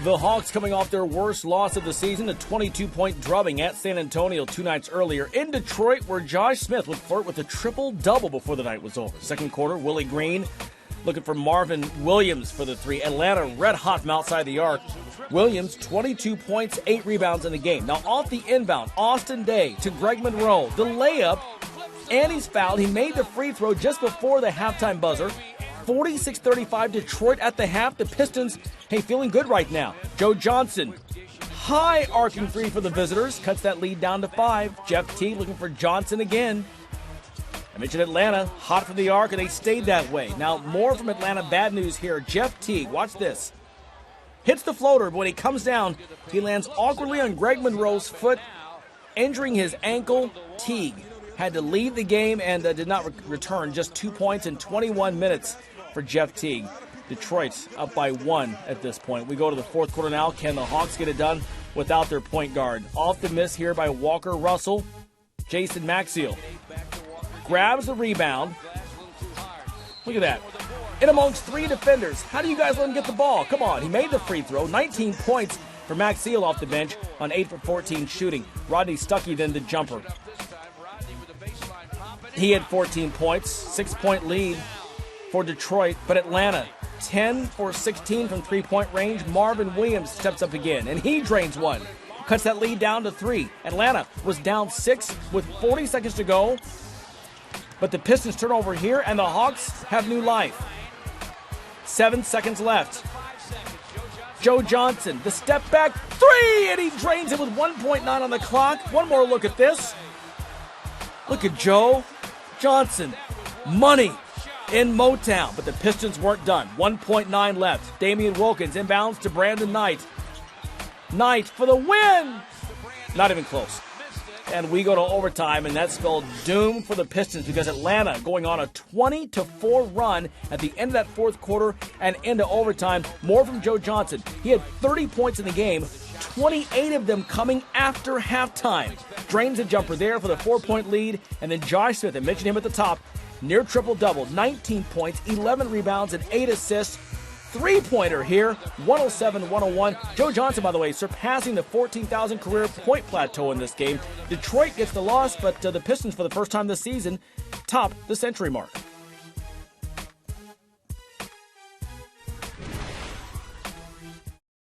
The Hawks coming off their worst loss of the season, a 22-point drubbing at San Antonio 2 nights earlier. In Detroit, where Josh Smith would flirt with a triple-double before the night was over. Second quarter, Willie Green looking for Marvin Williams for the three. Atlanta red hot from outside the arc. Williams, 22 points, 8 rebounds in the game. Now off the inbound, Austin Day to Greg Monroe. The layup, and he's fouled. He made the free throw just before the halftime buzzer. 46-35 Detroit at the half. The Pistons, feeling good right now. Joe Johnson, high arcing three for the visitors. Cuts that lead down to 5. Jeff T looking for Johnson again. I mentioned Atlanta, hot from the arc, and they stayed that way. Now, more from Atlanta. Bad news here. Jeff T, watch this. Hits the floater, but when he comes down, he lands awkwardly on Greg Monroe's foot, injuring his ankle. Teague had to leave the game and did not return. Just 2 points in 21 minutes for Jeff Teague. Detroit's up by 1 at this point. We go to the fourth quarter now. Can the Hawks get it done without their point guard? Off the miss here by Walker Russell. Jason Maxiell grabs the rebound. Look at that. In amongst 3 defenders. How do you guys let him get the ball? Come on. He made the free throw. 19 points for Maxiell off the bench on 8 for 14 shooting. Rodney Stuckey then the jumper. He had 14 points, 6-point lead for Detroit, but Atlanta, 10 for 16 from three-point range. Marvin Williams steps up again, and he drains one. Cuts that lead down to 3. Atlanta was down 6 with 40 seconds to go, but the Pistons turn over here, and the Hawks have new life. 7 seconds left. Joe Johnson, the step back 3, and he drains it with 1.9 on the clock. One more look at this. Look at Joe Johnson. Money in Motown, but the Pistons weren't done. 1.9 left. Damian Wilkins inbounds to Brandon Knight. Knight for the win! Not even close. And we go to overtime, and that spelled doom for the Pistons because Atlanta going on a 20-4 run at the end of that fourth quarter and into overtime. More from Joe Johnson. He had 30 points in the game, 28 of them coming after halftime. Drains a jumper there for the 4-point lead, and then Josh Smith, I mentioned him at the top, near triple-double, 19 points, 11 rebounds, and 8 assists. Three-pointer here, 107-101. Joe Johnson, by the way, surpassing the 14,000 career point plateau in this game. Detroit gets the loss, but the Pistons, for the first time this season, top the century mark.